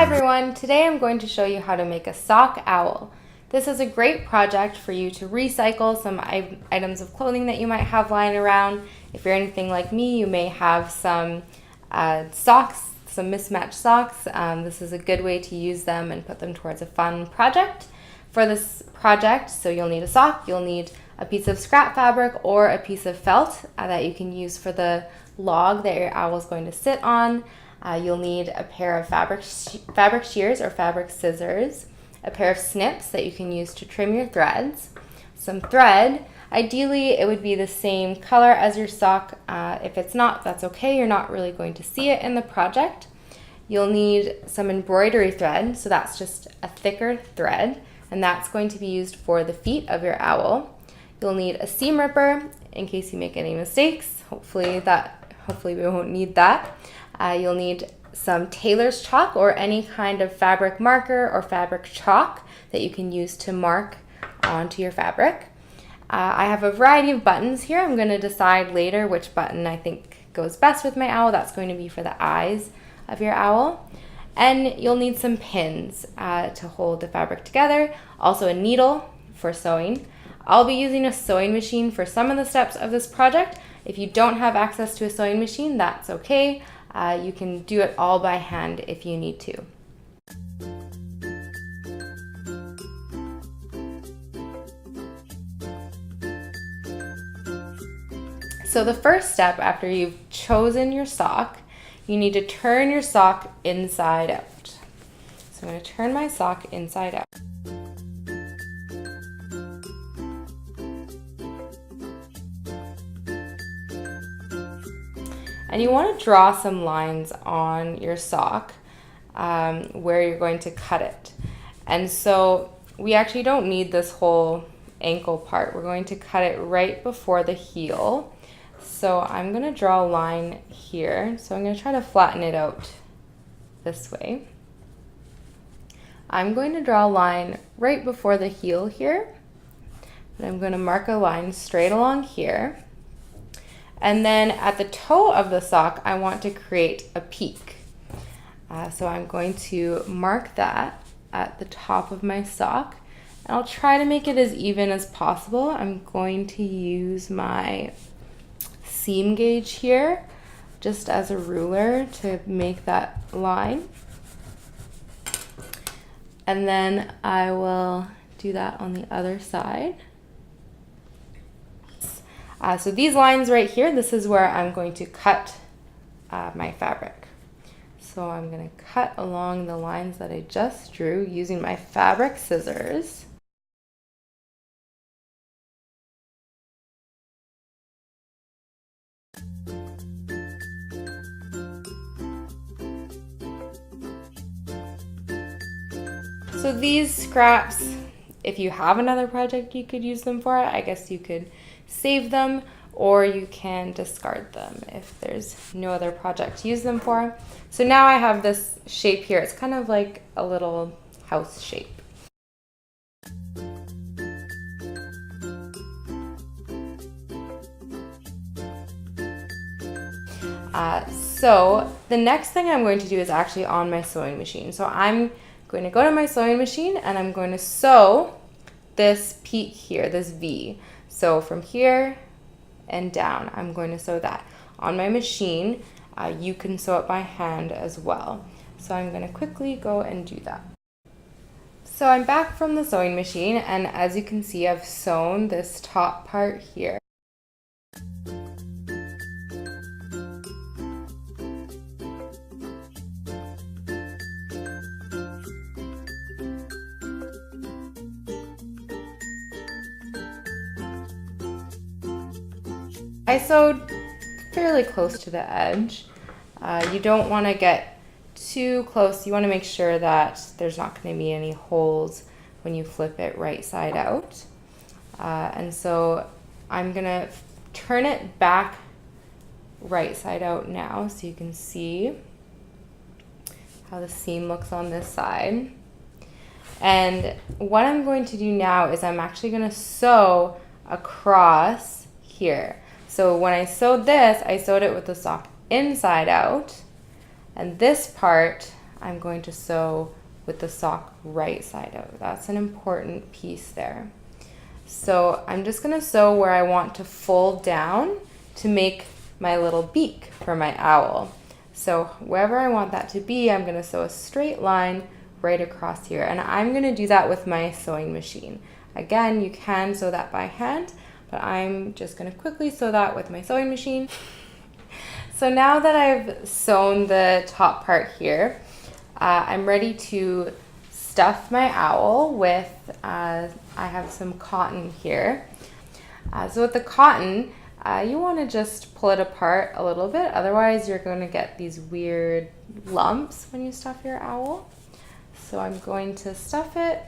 everyone, today I'm going to show you how to make a sock owl. This is a great project for you to recycle some items of clothing that you might have lying around. If you're anything like me, you may have some socks, some mismatched socks. This is a good way to use them and put them towards a fun project. For this project, so you'll need a sock, you'll need a piece of scrap fabric or a piece of felt that you can use for the log that your owl is going to sit on. You'll need a pair of fabric shears or fabric scissors, a pair of snips that you can use to trim your threads, some thread. Ideally, it would be the same color as your sock. If it's not, that's okay. You're not really going to see it in the project. You'll need some embroidery thread, so that's just a thicker thread, and that's going to be used for the feet of your owl. You'll need a seam ripper in case you make any mistakes. Hopefully we won't need that. You'll need some tailor's chalk or any kind of fabric marker or fabric chalk that you can use to mark onto your fabric. I have a variety of buttons here. I'm going to decide later which button I think goes best with my owl. That's going to be for the eyes of your owl. And you'll need some pins to hold the fabric together. Also a needle for sewing. I'll be using a sewing machine for some of the steps of this project. If you don't have access to a sewing machine, that's okay. You can do it all by hand if you need to. So the first step after you've chosen your sock, you need to turn your sock inside out. So I'm going to turn my sock inside out. And you want to draw some lines on your sock where you're going to cut it. And so we actually don't need this whole ankle part. We're going to cut it right before the heel. So I'm going to draw a line here. So I'm going to try to flatten it out this way. I'm going to draw a line right before the heel here. And I'm going to mark a line straight along here. And then at the toe of the sock, I want to create a peak. So I'm going to mark that at the top of my sock. And I'll try to make it as even as possible. I'm going to use my seam gauge here just as a ruler to make that line. And then I will do that on the other side. So these lines right here, this is where I'm going to cut my fabric. So I'm going to cut along the lines that I just drew using my fabric scissors. So these scraps, if you have another project you could use them for, I guess you could save them or you can discard them if there's no other project to use them for. So now I have this shape here. It's kind of like a little house shape. So the next thing I'm going to do is actually on my sewing machine. So I'm going to go to my sewing machine and I'm going to sew this peak here, this V. So from here and down, I'm going to sew that. On my machine, you can sew it by hand as well. So I'm going to quickly go and do that. So I'm back from the sewing machine, and as you can see, I've sewn this top part here. I sewed fairly close to the edge. You don't want to get too close. You want to make sure that there's not going to be any holes when you flip it right side out. And so I'm going to turn it back right side out now so you can see how the seam looks on this side. And what I'm going to do now is I'm actually going to sew across here. So when I sewed this, I sewed it with the sock inside out, and this part I'm going to sew with the sock right side out. That's an important piece there. So I'm just gonna sew where I want to fold down to make my little beak for my owl. So wherever I want that to be, I'm gonna sew a straight line right across here. And I'm gonna do that with my sewing machine. Again, you can sew that by hand, but I'm just gonna quickly sew that with my sewing machine. So now that I've sewn the top part here, I'm ready to stuff my owl with, I have some cotton here. So with the cotton, you want to just pull it apart a little bit, otherwise you're going to get these weird lumps when you stuff your owl. So I'm going to stuff it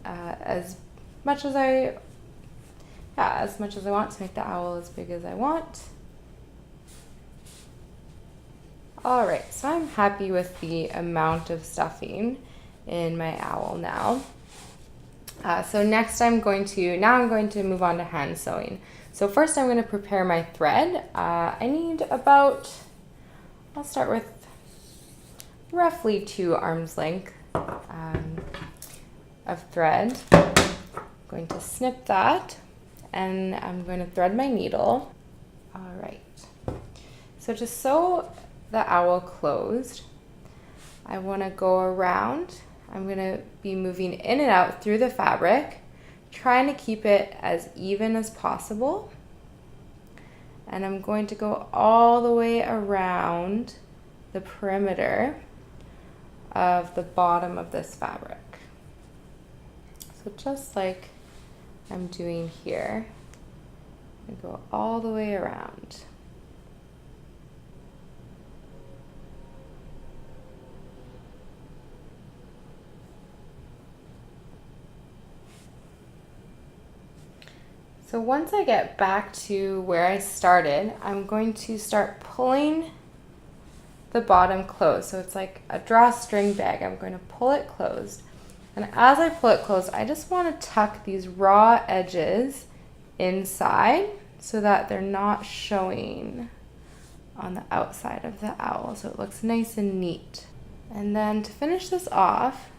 as much as I want to make the owl as big as I want. All right, so I'm happy with the amount of stuffing in my owl now. So next I'm going to move on to hand sewing. So first I'm going to prepare my thread. I need about, I'll start with roughly 2 arms length of thread. I'm going to snip that and I'm going to thread my needle. All right, so to sew the owl closed, I want to go around. I'm going to be moving in and out through the fabric, trying to keep it as even as possible. And I'm going to go all the way around the perimeter of the bottom of this fabric. So just like I'm doing here, I go all the way around. So once I get back to where I started, I'm going to start pulling the bottom closed. So it's like a drawstring bag. I'm going to pull it closed. And as I pull it closed, I just want to tuck these raw edges inside so that they're not showing on the outside of the owl. So it looks nice and neat. And then to finish this off,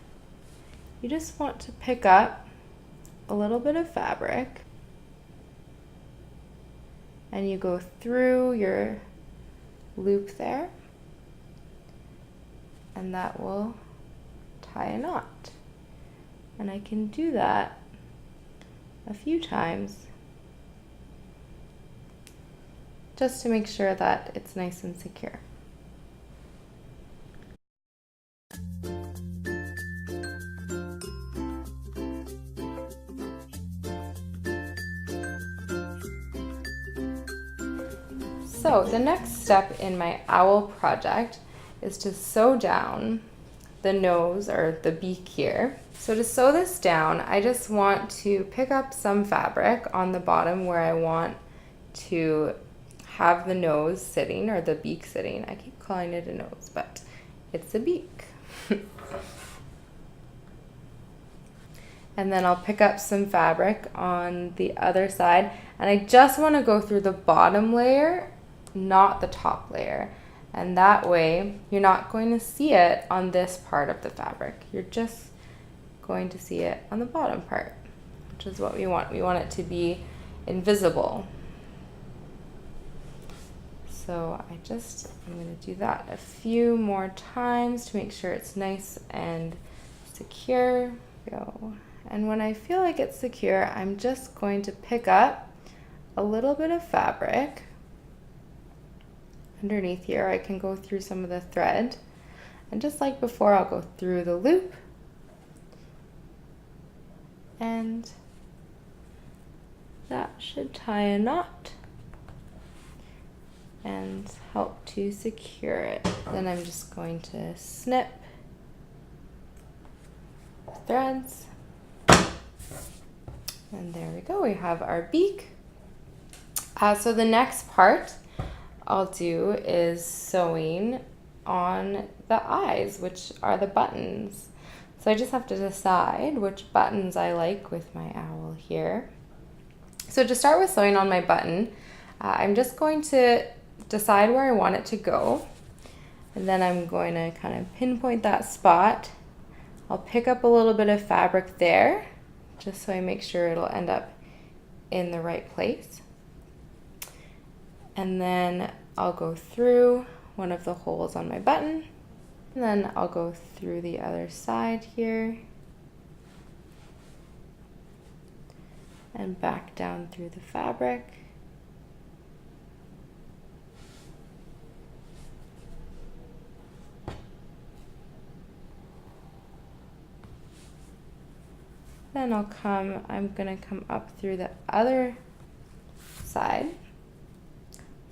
you just want to pick up a little bit of fabric and you go through your loop there, and that will tie a knot. And I can do that a few times just to make sure that it's nice and secure. So the next step in my owl project is to sew down the nose or the beak here. So to sew this down, I just want to pick up some fabric on the bottom where I want to have the nose sitting or the beak sitting. I keep calling it a nose, but it's a beak. And then I'll pick up some fabric on the other side, and I just want to go through the bottom layer, not the top layer. And that way you're not going to see it on this part of the fabric. You're just going to see it on the bottom part, which is what we want. We want it to be invisible. So I'm going to do that a few more times to make sure it's nice and secure. Go. And when I feel like it's secure, I'm just going to pick up a little bit of fabric underneath here. I can go through some of the thread, and just like before, I'll go through the loop and that should tie a knot and help to secure it. Then I'm just going to snip the threads, and there we go, we have our beak. So the next part I'll do is sewing on the eyes, which are the buttons. So I just have to decide which buttons I like with my owl here. So to start with sewing on my button, I'm just going to decide where I want it to go. And then I'm going to kind of pinpoint that spot. I'll pick up a little bit of fabric there, just so I make sure it'll end up in the right place. And then I'll go through one of the holes on my button, and then I'll go through the other side here and back down through the fabric. Then I'm gonna come up through the other side.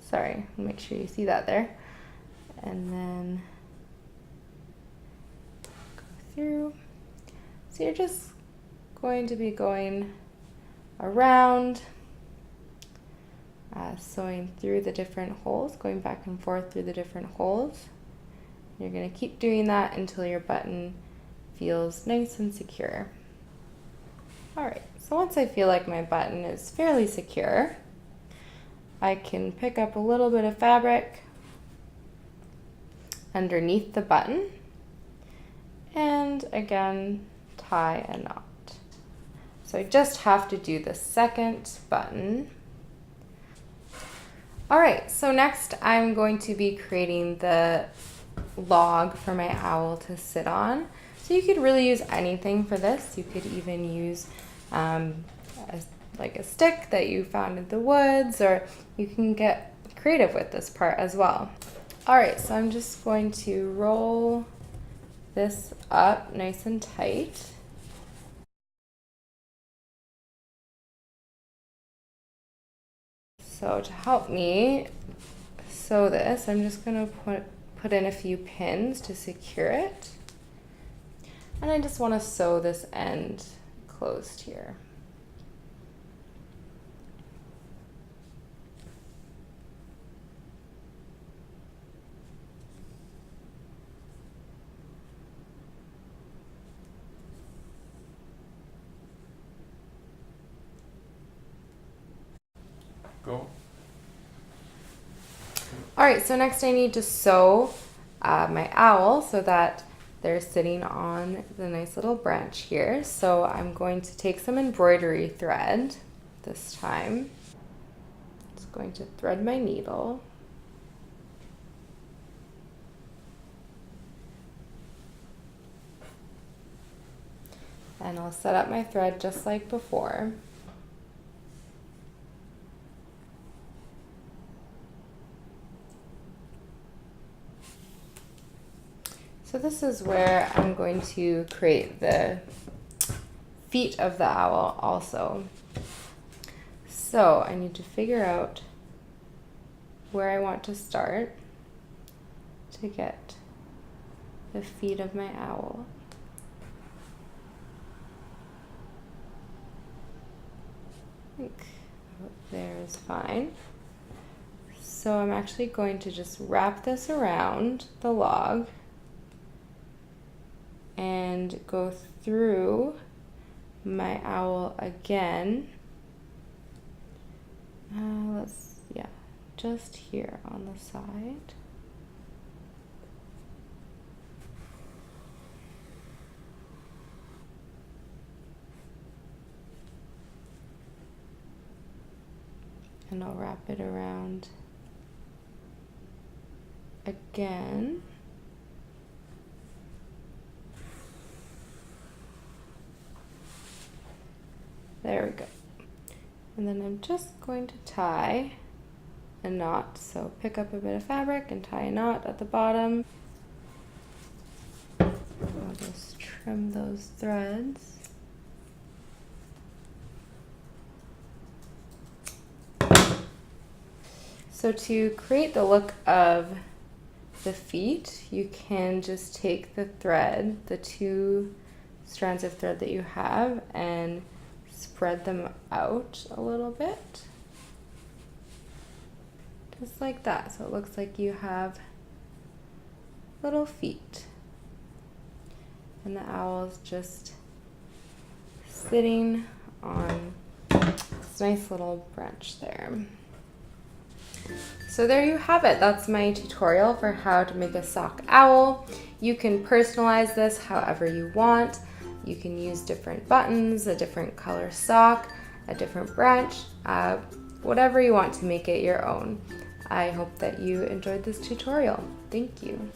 Sorry, make sure you see that there. And then go through. So you're just going to be going around, sewing through the different holes, going back and forth through the different holes. You're gonna keep doing that until your button feels nice and secure. All right, so once I feel like my button is fairly secure, I can pick up a little bit of fabric underneath the button and again tie a knot. So I just have to do the second button. All right, so next I'm going to be creating the log for my owl to sit on. So you could really use anything for this. You could even use like a stick that you found in the woods, or you can get creative with this part as well. All right, so I'm just going to roll this up nice and tight. So to help me sew this, I'm just gonna put in a few pins to secure it. And I just wanna sew this end closed here. Go. All right, so next I need to sew my owl so that they're sitting on the nice little branch here. So I'm going to take some embroidery thread this time. Just going to thread my needle. And I'll set up my thread just like before. So this is where I'm going to create the feet of the owl also. So I need to figure out where I want to start to get the feet of my owl. I think there is fine. So I'm actually going to just wrap this around the log and go through my owl again. Just here on the side. And I'll wrap it around again. There we go. And then I'm just going to tie a knot. So pick up a bit of fabric and tie a knot at the bottom. I'll just trim those threads. So to create the look of the feet, you can just take the thread, the two strands of thread that you have, and spread them out a little bit. Just like that. So it looks like you have little feet. And the owl's just sitting on this nice little branch there. So there you have it. That's my tutorial for how to make a sock owl. You can personalize this however you want. You can use different buttons, a different color sock, a different branch, whatever you want to make it your own. I hope that you enjoyed this tutorial. Thank you.